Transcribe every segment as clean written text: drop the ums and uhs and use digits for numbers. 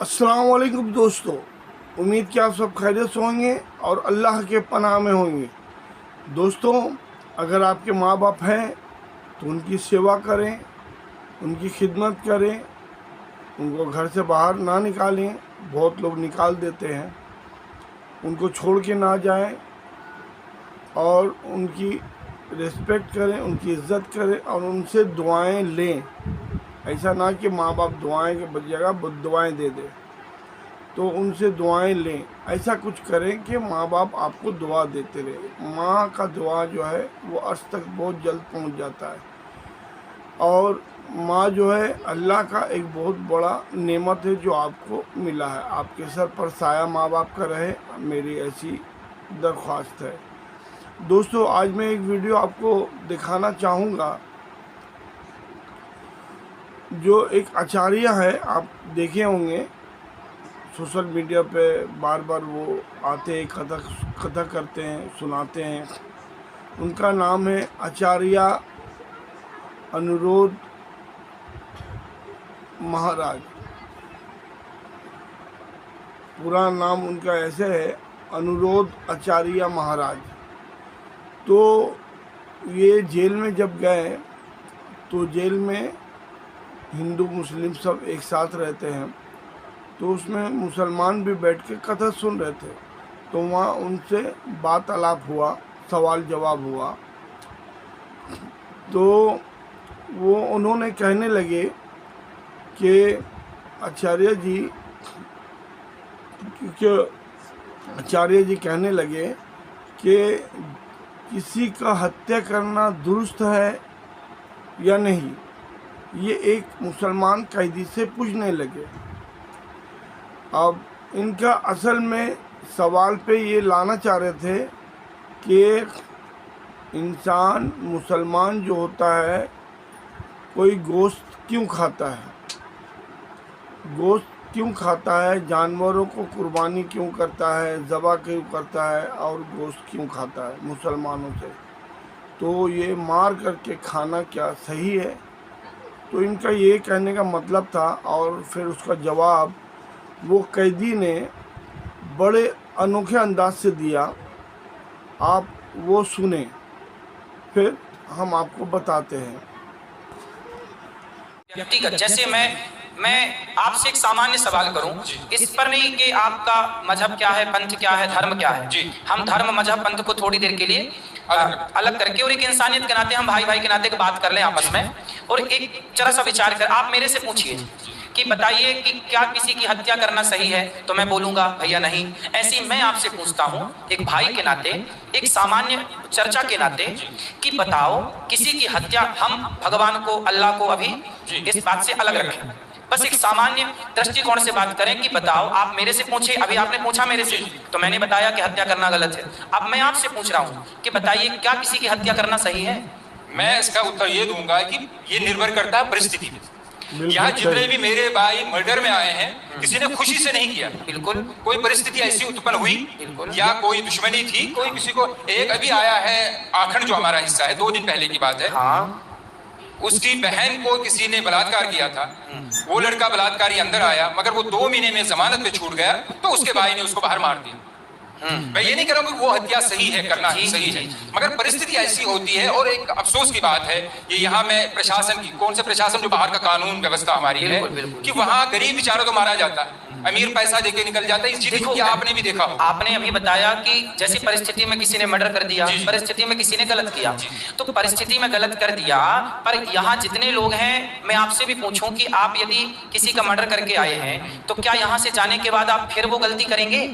अस्सलाम वालेकुम दोस्तों, उम्मीद कि आप सब खैरियत से होंगे और अल्लाह के पनाह में होंगे। दोस्तों, अगर आपके माँ बाप हैं तो उनकी सेवा करें, उनकी खिदमत करें, उनको घर से बाहर ना निकालें। बहुत लोग निकाल देते हैं। उनको छोड़ के ना जाएं और उनकी रिस्पेक्ट करें, उनकी इज़्ज़त करें और उनसे दुआएं लें। ऐसा ना कि माँ बाप दुआएं के बजाय बद्दुआएं दे दे, तो उनसे दुआएं लें। ऐसा कुछ करें कि माँ बाप आपको दुआ देते रहे। माँ का दुआ जो है वो अर्श तक बहुत जल्द पहुंच जाता है। और माँ जो है अल्लाह का एक बहुत बड़ा नेमत है जो आपको मिला है। आपके सर पर साया माँ बाप का रहे, मेरी ऐसी दरख्वास्त है। दोस्तों, आज मैं एक वीडियो आपको दिखाना चाहूँगा। जो एक आचार्य है, आप देखे होंगे सोशल मीडिया पे बार बार वो आते हैं, कथा करते हैं, सुनाते हैं। उनका नाम है आचार्य अनुरोध महाराज। पूरा नाम उनका ऐसे है, अनुरोध आचार्य महाराज। तो ये जेल में जब गए तो जेल में हिंदू मुस्लिम सब एक साथ रहते हैं, तो उसमें मुसलमान भी बैठ के कथा सुन रहे थे। तो वहाँ उनसे बात आलाप हुआ, सवाल जवाब हुआ। तो वो उन्होंने कहने लगे कि आचार्य जी, क्योंकि आचार्य जी कहने लगे कि किसी का हत्या करना दुरुस्त है या नहीं। ये एक मुसलमान कैदी से पूछने लगे। अब इनका असल में सवाल पे ये लाना चाह रहे थे कि इंसान मुसलमान जो होता है कोई गोश्त क्यों खाता है, गोश्त क्यों खाता है, जानवरों को कुर्बानी क्यों करता है, ज़बह क्यों करता है और गोश्त क्यों खाता है मुसलमानों से। तो ये मार करके खाना क्या सही है? तो इनका ये कहने का मतलब था। और फिर उसका जवाब वो कैदी ने बड़े अनोखे अंदाज से दिया। आप वो सुने, फिर हम आपको बताते हैं। व्यक्तिगत, जैसे मैं आपसे एक सामान्य सवाल करूं, इस पर नहीं कि आपका मजहब क्या है, पंथ क्या है, धर्म क्या है। जी, हम धर्म मजहब पंथ को थोड़ी देर के लिए अलग करके और एक इंसानियत के नाते, हम भाई भाई के नाते बात कर लें आपस में, और एक जरा सा विचार कर आप मेरे से पूछिए कि बताइए कि क्या किसी की हत्या करना सही है, तो मैं बोलूंगा भैया नहीं। ऐसे ही मैं आपसे पूछता हूं एक भाई के नाते, एक सामान्य चर्चा के नाते, कि बताओ किसी की हत्या, हम भगवान को, अल्लाह को अभी इस बात से अलग रखें, बस एक सामान्य दृष्टिकोण से बात करें कि बताओ, आप मेरे से पूछे, अभी आपने पूछा मेरे से तो मैंने बताया कि हत्या करना गलत है। अब मैं आपसे पूछ रहा हूं कि बताइए क्या किसी की हत्या करना सही है? मैं इसका उत्तर ये दूंगा कि ये निर्भर करता है परिस्थिति में। यहाँ जितने भी मेरे भाई मर्डर में आए हैं, किसी ने खुशी से नहीं किया। बिल्कुल, कोई परिस्थिति ऐसी उत्पन्न हुई या कोई दुश्मनी थी, कोई किसी को। एक अभी आया है आखंड, जो हमारा हिस्सा है, 2 दिन पहले की बात है। हाँ, उसकी बहन को किसी ने बलात्कार किया था। वो लड़का बलात्कारी अंदर आया, मगर वो 2 महीने में जमानत पे छूट गया, तो उसके भाई ने उसको बाहर मार दिया। मैं ये नहीं कह रहा हूँ कि वो हत्या सही है, करना ही सही है, मगर परिस्थिति ऐसी होती है। और एक अफसोस की बात है, ये यहाँ में प्रशासन की, कौन से प्रशासन, जो बाहर का कानून व्यवस्था हमारी है, कि वहाँ गरीब बेचारों को मारा जाता है, अमीर पैसा देके निकल जाता है। इस चीज को आपने भी देखा हो। आपने अभी बताया कि जैसी परिस्थिति में किसी ने मर्डर कर दिया, परिस्थिति में किसी ने गलत किया, तो परिस्थिति में गलत कर दिया, पर यहाँ जितने लोग हैं, मैं आपसे भी पूछूं कि आप यदि किसी का मर्डर करके आए हैं, तो क्या यहाँ से जाने के बाद आप फिर वो गलती करेंगे?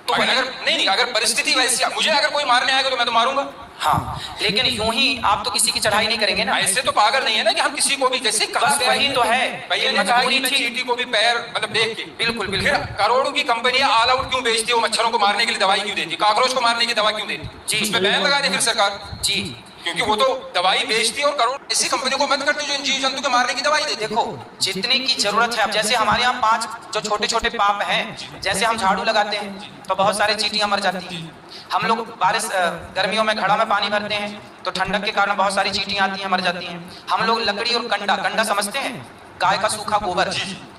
तो अगर नहीं, अगर परिस्थिति वैसी, मुझे अगर कोई मारने आएगा तो मैं तो मारूंगा। हाँ, लेकिन यूं ही आप तो किसी की चढ़ाई नहीं करेंगे ना। ऐसे तो पागल नहीं है ना कि हम किसी को भी, जैसे वही तो है, भैया ने कहा कि चींटी को भी पैर मतलब देख के। बिल्कुल फिर बिल्कुल। करोड़ों की कंपनियां ऑल आउट क्यों बेचती है? वो मच्छरों को मारने के लिए दवाई क्यों देती, कॉकरोच को मारने की दवा क्यों देती? जी, उसमें बैन लगा दे फिर सरकार। जी, क्योंकि वो तो दवाई बेचती है और करोड़ ऐसी कंपनियों को मत करती जो इन जीव जंतु के मारने की दवाई देती। देखो जितने की जरूरत है, अब जैसे हमारे यहाँ 5 जो छोटे छोटे पाप हैं, जैसे हम झाड़ू लगाते हैं तो बहुत सारी चींटियां मर जाती हैं। हम लोग बारिश गर्मियों में घड़ा में पानी भरते हैं तो ठंडक के कारण बहुत सारी चींटियां आती हैं, मर जाती हैं। हम लोग लकड़ी और कंडा समझते हैं, गाय का सूखा गोबर,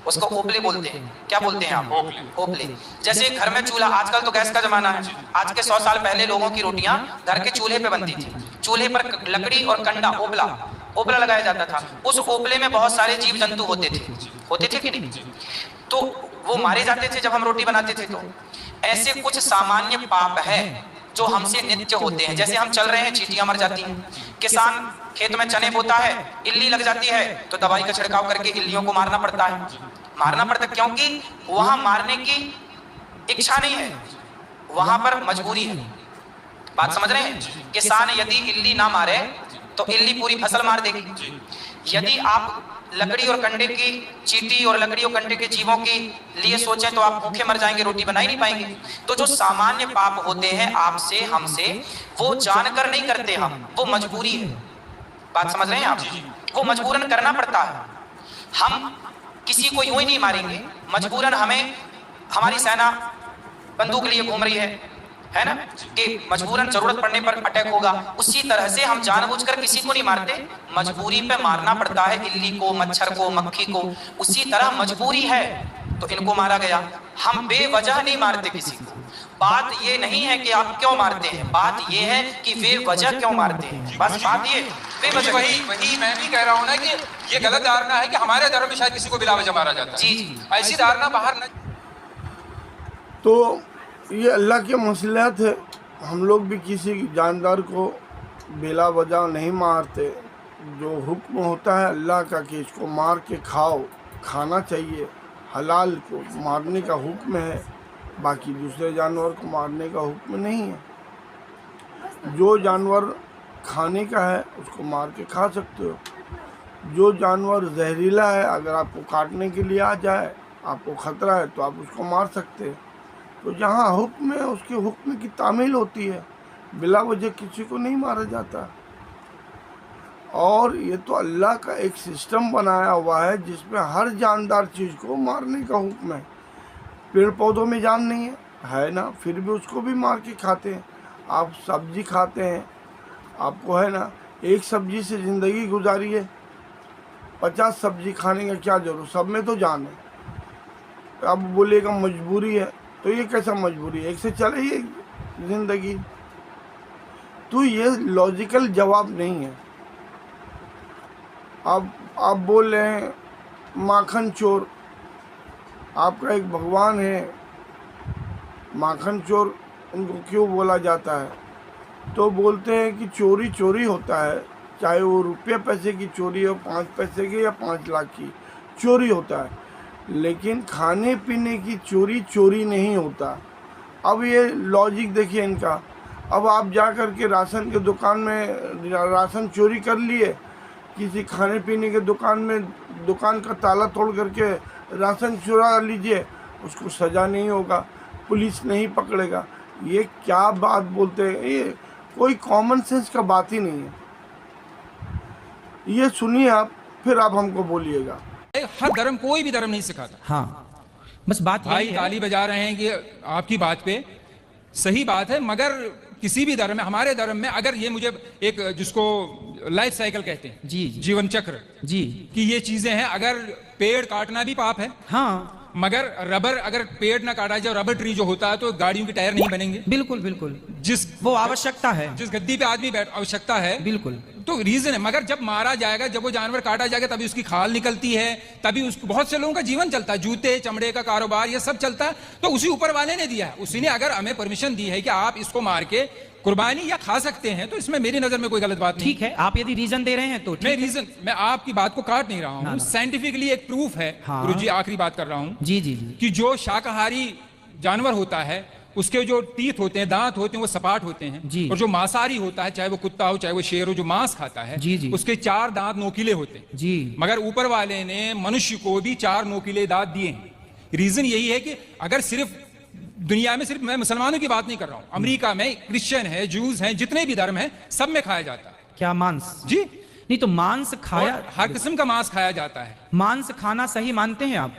उसको ओपले बोलते हैं। क्या बोलते हैं आप? ओपले। जैसे घर में चूल्हा, आजकल तो गैस का जमाना है, आज के 100 साल पहले लोगों की रोटियां घर के चूल्हे पे बनती थी। चूल्हे पर लकड़ी और कंडा, ओपला लगाया जाता था। उस ओपले में बहुत सारे जीव जंतु होते थे कि नहीं? तो वो मारे जाते थे जब हम रोटी बनाते थे। तो ऐसे कुछ सामान्य पाप है जो हमसे नित्य होते हैं। जैसे हम चल रहे हैं, चींटियां मर जाती हैं। किसान खेत में चने बोता है, इल्ली लग जाती है तो दवाई का छिड़काव करके इल्लियों को मारना पड़ता है, क्योंकि वहां मारने की इच्छा नहीं है, वहां पर मजबूरी है। बात समझ रहे हैं? किसान यदि इल्ली ना मारे तो इल्ली पूरी फसल मार देगी। यदि आप लकड़ी और कंडे की, चींटी और लकड़ी और कंडे के जीवों के लिए सोचें तो आप भूखे मर जाएंगे, रोटी बना ही नहीं पाएंगे। तो जो सामान्य पाप होते हैं आपसे हमसे, वो जानकर नहीं करते हम, वो मजबूरी है। बात समझ रहे हैं आप? वो मजबूरन करना पड़ता है। हम किसी को यूं ही नहीं मारेंगे, मजबूरन हमें, हमारी सेना बंदूक लिए घूम रही है ना, कि मजबूरन जरूरत पड़ने पर अटैक होगा। उसी तरह से हम जानबूझकर किसी को नहीं मारते, मजबूरी पे मारना पड़ता है इल्ली को, मच्छर को, मक्खी को। उसी तरह मजबूरी है तो इनको मारा गया। हम बेवजह नहीं मारते किसी को। बात ये नहीं है कि आप क्यों मारते हैं, बात ये है कि बेवजह क्यों मारते हैं। बस बात ये बेवजह। वही मैं भी कह रहा हूँ ना कि ये गलत धारणा है कि हमारे धर्म में शायद किसी को बिला वजह मारा जाता है। जी, ऐसी धारणा बाहर न। तो ये अल्लाह की मसलियत है। हम लोग भी किसी जानदार को बिला वजह नहीं मारते। जो हुक्म होता है अल्लाह का कि इसको मार के खाना चाहिए, हलाल को मारने का हुक्म है, बाकी दूसरे जानवर को मारने का हुक्म नहीं है। जो जानवर खाने का है उसको मार के खा सकते हो। जो जानवर जहरीला है, अगर आपको काटने के लिए आ जाए, आपको ख़तरा है, तो आप उसको मार सकते हैं। तो जहाँ हुक्म है उसके हुक्म की तामील होती है, बिला वजह किसी को नहीं मारा जाता। और ये तो अल्लाह का एक सिस्टम बनाया हुआ है जिसमें हर जानदार चीज़ को मारने का हुक्म है। पेड़ पौधों में जान नहीं है ना, फिर भी उसको भी मार के खाते हैं। आप सब्जी खाते हैं, आपको है ना, एक सब्जी से ज़िंदगी गुजारी है, 50 सब्जी खाने का क्या जरूरत, सब में तो जान है। अब बोलिएगा मजबूरी है, तो ये कैसा मजबूरी है, एक से चले ही ज़िंदगी। तो ये लॉजिकल जवाब नहीं है। अब आप बोल रहे हैं माखन चोर, आपका एक भगवान है, माखन चोर उनको क्यों बोला जाता है? तो बोलते हैं कि चोरी चोरी होता है, चाहे वो रुपये पैसे की चोरी हो, 5 पैसे की या 5 लाख की चोरी होता है, लेकिन खाने पीने की चोरी चोरी नहीं होता। अब ये लॉजिक देखिए इनका। अब आप जा कर के राशन के दुकान में राशन चोरी कर लिए, किसी खाने पीने के दुकान में दुकान का ताला तोड़ करके राशन चुरा लीजिए, उसको सज़ा नहीं होगा, पुलिस नहीं पकड़ेगा। ये क्या बात बोलते हैं, ये कोई कॉमन सेंस का बात ही नहीं है। ये सुनिए आप, फिर आप हमको बोलिएगा। हर धर्म, कोई भी धर्म नहीं सिखाता। हाँ, बस बात भाई ताली बजा रहे हैं कि आपकी बात पे सही बात है, मगर किसी भी धर्म में, हमारे धर्म में अगर ये मुझे एक जिसको लाइफ साइकिल कहते हैं, जी जीवन चक्र जी, कि ये चीजें हैं। अगर पेड़ काटना भी पाप है, हाँ, मगर रबर, अगर पेड़ ना काटा जाए, रबर ट्री जो होता है, तो गाड़ियों के टायर नहीं बनेंगे। बिल्कुल बिल्कुल, वो आवश्यकता है, जिस गद्दी पे आदमी बैठ, आवश्यकता है, बिल्कुल। तो रीजन है। मगर जब मारा जाएगा, जब वो जानवर काटा जाएगा, तभी उसकी खाल निकलती है, तभी उसको, बहुत से लोगों का जीवन चलता है, जूते चमड़े का कारोबार, ये सब चलता है। तो उसी ऊपर वाले ने दिया है, उसी ने अगर हमें परमिशन दी है कि आप इसको मार के कुर्बानी या खा सकते हैं, तो इसमें मेरी नजर में कोई गलत बात नहीं। ठीक है, आप यदि रीजन दे रहे हैं तो मैं रीजन, मैं आपकी बात को काट नहीं रहा हूँ, साइंटिफिकली एक प्रूफ है। हाँ। गुरुजी आखिरी बात कर रहा हूँ, जी जी जी, कि जो शाकाहारी जानवर होता है, उसके जो टीथ होते हैं, दांत होते हैं, वो सपाट होते हैं जी। और जो मांसाहारी होता है, चाहे वो कुत्ता हो चाहे वो शेर हो, जो मांस खाता है, जी जी, उसके 4 दांत नोकीले होते हैं जी। मगर ऊपर वाले ने मनुष्य को भी 4 नोकीले दांत दिए हैं। रीजन यही है कि अगर सिर्फ दुनिया में, सिर्फ मैं मुसलमानों की बात नहीं कर रहा हूं, अमेरिका में क्रिश्चियन है, जूस हैं, जितने भी धर्म हैं, सब में खाया जाता है। क्या मांस? जी नहीं तो मांस खाया, हर किस्म का मांस खाया जाता है। मांस खाना सही मानते हैं आप?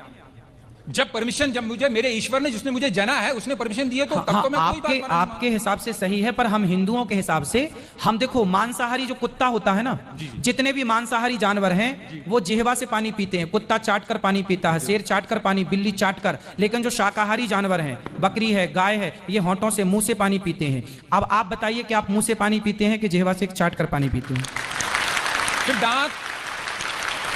जब परमिशन, जब मुझे मेरे ईश्वर ने, जिसने मुझे जना है, उसने परमिशन दी है, तो तब हाँ, तो मैं कोई बात आपके मानूंगा। आपके हिसाब से सही है, पर हम हिंदुओं के हिसाब से, हम देखो मांसाहारी जो कुत्ता होता है ना, जितने भी मांसाहारी जानवर हैं वो जिह्वा से पानी पीते हैं। कुत्ता चाट कर पानी पीता है, शेर चाट कर पानी, बिल्ली चाट कर। लेकिन जो शाकाहारी जानवर हैं, बकरी है, गाय है, ये होंठों से, मुंह से पानी पीते हैं। अब आप बताइए कि आप मुंह से पानी पीते हैं कि जिह्वा से चाट कर पानी पीते हैं? फिर दांत,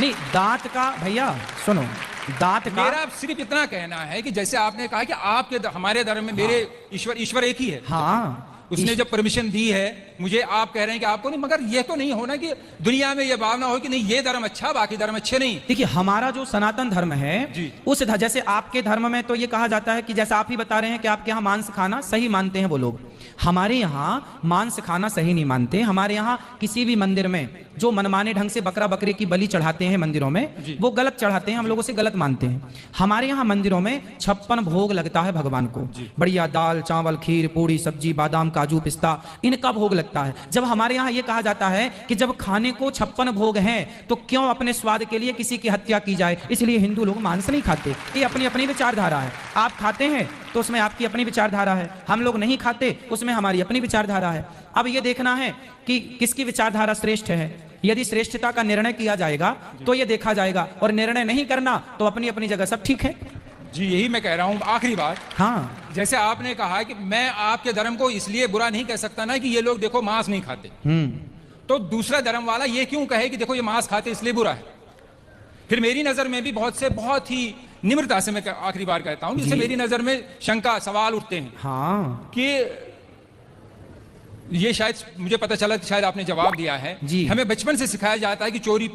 नहीं, दांत का भैया सुनो, दांत का मेरा सिर्फ इतना कहना है कि जैसे आपने कहा कि आपके हमारे धर्म में मेरे ईश्वर एक ही है, हाँ, उसने जब परमिशन दी है मुझे, आप कह रहे हैं कि आपको नहीं, मगर ये तो नहीं होना कि दुनिया में ये भावना हो कि नहीं ये धर्म अच्छा, बाकी धर्म अच्छे नहीं। देखिए, हमारा जो सनातन धर्म है जी। उस जैसे आपके धर्म में तो ये कहा जाता है कि जैसा आप ही बता रहे हैं कि आपके यहाँ मांस खाना सही मानते हैं वो लोग, हमारे यहाँ मांस खाना सही नहीं मानते। हमारे यहाँ किसी भी मंदिर में जो मनमाने ढंग से बकरा बकरे की बलि चढ़ाते हैं मंदिरों में, वो गलत चढ़ाते हैं, हम लोग उसे गलत मानते हैं। हमारे यहाँ मंदिरों में 56 भोग लगता है भगवान को, बढ़िया दाल चावल खीर पूड़ी सब्जी बादाम काजू पिस्ता, इनका भोग लगता है। जब हमारे यहाँ ये कहा जाता है कि जब खाने को 56 भोग हैं तो क्यों अपने स्वाद के लिए किसी की हत्या की जाए, इसलिए हिंदू लोग मांस नहीं खाते। ये अपनी अपनी विचारधारा है, आप खाते हैं तो उसमें आपकी अपनी विचारधारा है, हम लोग नहीं खाते उसमें हमारी अपनी विचारधारा है। अब ये देखना है कि किसकी विचारधारा श्रेष्ठ है। यदि श्रेष्ठता का निर्णय किया जाएगा तो ये देखा जाएगा, और निर्णय नहीं करना तो अपनी अपनी जगह सब ठीक है। जी, यही मैं कह रहा हूँ। आखिरी बात, हाँ, जैसे आपने कहा कि मैं आपके धर्म को इसलिए बुरा नहीं कह सकता ना कि ये लोग देखो मांस नहीं खाते, तो दूसरा धर्म वाला ये क्यों कहे कि देखो ये मांस खाते इसलिए बुरा है। फिर मेरी नजर में भी बहुत ही निम्रता से मैं आखिरी बार कहता हूं, जिससे मेरी नजर में शंका सवाल उठते हैं हाँ, कि ये शायद मुझे पता चला, शायद आपने जवाब दिया है। जी। हमें बचपन से सिखाया जाता है कि चोरी,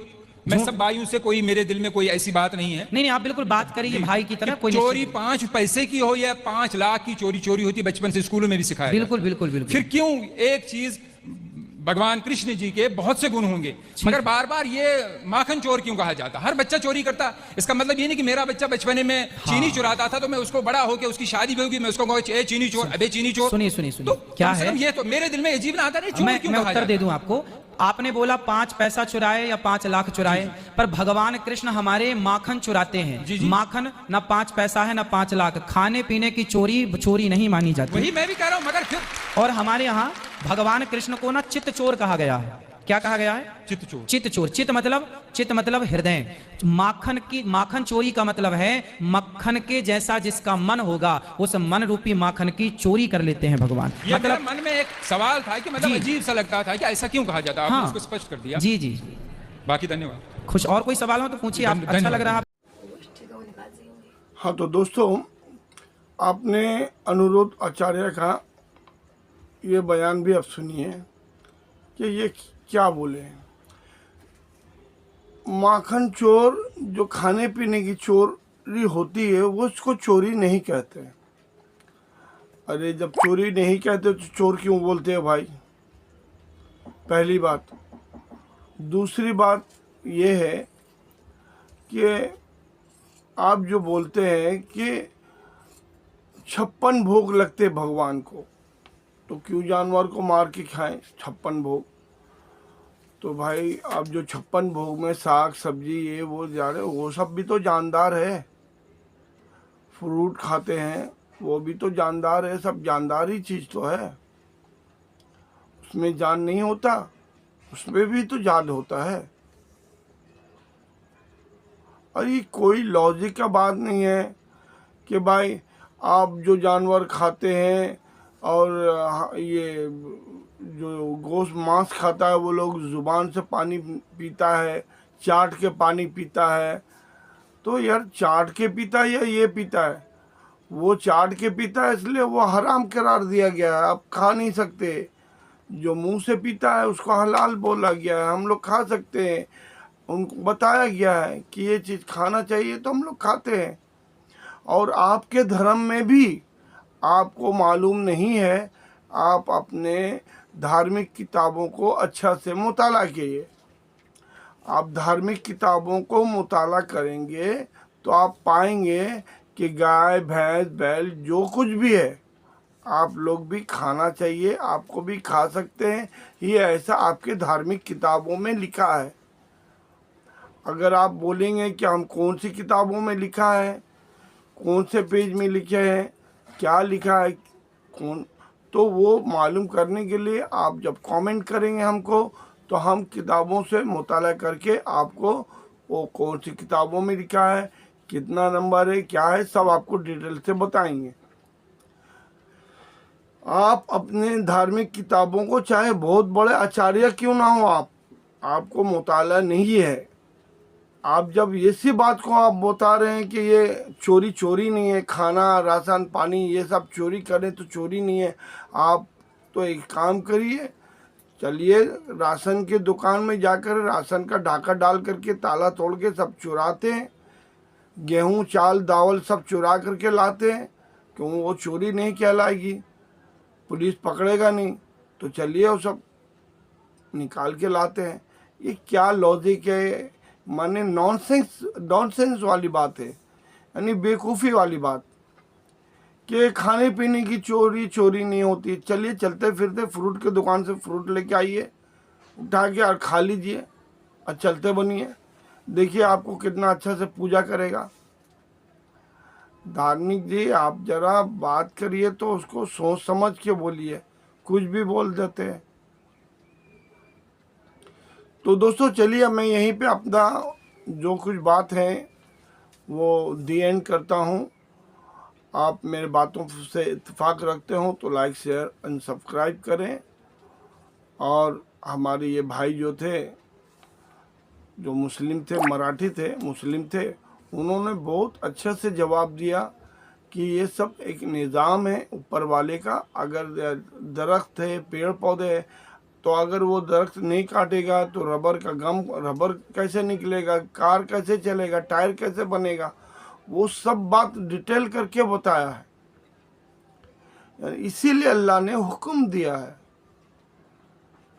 मैं सब भाइयों से, कोई मेरे दिल में कोई ऐसी बात नहीं है। नहीं, आप बिल्कुल बात करिए भाई की तरह। कोई चोरी 5 पैसे की हो या 5 लाख की चोरी होती, बचपन से स्कूलों में भी सिखाया बिल्कुल बिल्कुल बिल्कुल। फिर क्यों एक चीज, भगवान कृष्ण जी के बहुत से गुण होंगे, मगर बार बार ये माखन चोर क्यों कहा जाता? हर बच्चा चोरी करता, इसका मतलब ये नहीं कि मेरा बच्चा बचपन में चीनी चुराता था तो मैं उसको बड़ा होकर उसकी शादी भी होगी मैं उसको कहूंगा ए चीनी चोर, अबे चीनी चोर। सुनिए सुनिए सुनिए, तो क्या है ये तो मेरे दिल में अजीब ना आता नहीं, चोर क्यों मैं कहा उत्तर जाता? दे दूं आपको। आपने बोला 5 पैसा चुराए या 5 लाख चुराए, पर भगवान कृष्ण हमारे माखन चुराते हैं। जी, जी। माखन ना 5 पैसा है ना 5 लाख, खाने पीने की चोरी नहीं मानी जाती। वही मैं भी कह रहा हूं, मगर फिर और हमारे यहाँ भगवान कृष्ण को ना चित्त चोर कहा गया है। क्या कहा गया है? चित्त चोर। चित्त चोर, चित्त मतलब हृदय। माखन चोरी का मतलब है मक्खन के जैसा जिसका मन होगा उस मन रूपी माखन की चोरी कर लेते हैं भगवान। ये मेरे मतलब मन में एक सवाल था कि मतलब जी। अजीब सा लगता था कि ऐसा क्यों कहा जाता, आपने हाँ, उसको स्पष्ट कर दिया। जी जी, बाकी धन्यवाद। खुश। और कोई सवाल हो तो पूछिए, आप अच्छा धन्यवाद। लग रहा है। हाँ, तो दोस्तों, आपने अनुरोध आचार्य का ये बयान भी आप सुनिए कि ये क्या बोले। माखन चोर जो खाने पीने की चोरी होती है वो उसको चोरी नहीं कहते। अरे जब चोरी नहीं कहते तो चोर क्यों बोलते हैं भाई? पहली बात। दूसरी बात ये है कि आप जो बोलते हैं कि 56 भोग लगते भगवान को, तो क्यों जानवर को मार के खाएं 56 भोग? तो भाई आप जो 56 भोग में साग सब्जी ये वो जा रहे, वो सब भी तो जानदार है। फ्रूट खाते हैं वो भी तो जानदार है, सब जानदार ही चीज़ तो है। उसमें जान नहीं होता, उसमें भी तो जान होता है। और ये कोई लॉजिक का बात नहीं है कि भाई आप जो जानवर खाते हैं और ये जो गोश्त मांस खाता है वो लोग ज़ुबान से पानी पीता है, चाट के पानी पीता है। तो यार चाट के पीता है या ये पीता है? वो चाट के पीता है इसलिए वो हराम करार दिया गया है, आप खा नहीं सकते। जो मुंह से पीता है उसको हलाल बोला गया है, हम लोग खा सकते हैं। उनको बताया गया है कि ये चीज़ खाना चाहिए तो हम लोग खाते हैं। और आपके धर्म में भी आपको मालूम नहीं है, आप अपने धार्मिक किताबों को अच्छा से मुताला कीजिए। आप धार्मिक किताबों को मुताला करेंगे तो आप पाएंगे कि गाय भैंस बैल जो कुछ भी है आप लोग भी खाना चाहिए, आपको भी खा सकते हैं। ये ऐसा आपके धार्मिक किताबों में लिखा है। अगर आप बोलेंगे कि हम कौन सी किताबों में लिखा है, कौन से पेज में लिखे हैं, क्या लिखा है, कौन, तो वो मालूम करने के लिए आप जब कमेंट करेंगे हमको, तो हम किताबों से मुताला करके आपको वो कौन सी किताबों में लिखा है, कितना नंबर है, क्या है, सब आपको डिटेल से बताएंगे। आप अपने धार्मिक किताबों को, चाहे बहुत बड़े आचार्य क्यों ना हो आपको मुताला नहीं है, आप जब इसी बात को आप बता रहे हैं कि ये चोरी नहीं है, खाना राशन पानी ये सब चोरी करें तो चोरी नहीं है, आप तो एक काम करिए, चलिए राशन के दुकान में जाकर राशन का ढाका डाल करके ताला तोड़ के सब चुराते हैं, गेहूं चाल दावल सब चुरा करके लाते हैं, क्यों वो चोरी नहीं कहलाएगी, पुलिस पकड़ेगा नहीं, तो चलिए वो सब निकाल के लाते हैं। ये क्या लॉजिक है, माने नॉनसेंस वाली बात है, यानी बेवकूफ़ी वाली बात कि खाने पीने की चोरी नहीं होती। चलिए चलते फिरते फ्रूट के दुकान से फ्रूट लेके आइए, उठा के और खा लीजिए और चलते बनिए, देखिए आपको कितना अच्छा से पूजा करेगा। धार्मिक जी आप जरा बात करिए तो उसको सोच समझ के बोलिए, कुछ भी बोल देते हैं। तो दोस्तों चलिए मैं यहीं पे अपना जो कुछ बात है वो दी एंड करता हूँ। आप मेरे बातों से इत्तेफाक रखते हो तो लाइक शेयर एंड सब्सक्राइब करें। और हमारे ये भाई जो थे, जो मुस्लिम थे, मराठी थे, मुस्लिम थे, उन्होंने बहुत अच्छे से जवाब दिया कि ये सब एक निज़ाम है ऊपर वाले का। अगर दरख्त है, पेड़ पौधे है, तो अगर वो दरख्त नहीं काटेगा तो रबर कैसे निकलेगा, कार कैसे चलेगा, टायर कैसे बनेगा, वो सब बात डिटेल करके बताया है। इसीलिए अल्लाह ने हुक्म दिया है,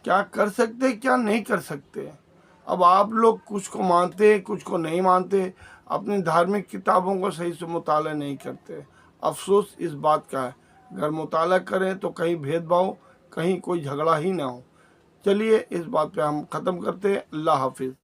क्या कर सकते क्या नहीं कर सकते। अब आप लोग कुछ को मानते कुछ को नहीं मानते, अपनी धार्मिक किताबों को सही से मुताला नहीं करते। अफसोस इस बात का है, अगर मुताला करें तो कहीं भेदभाव, कहीं कोई झगड़ा ही ना हो। चलिए इस बात पे हम ख़त्म करते हैं। अल्लाह हाफिज़।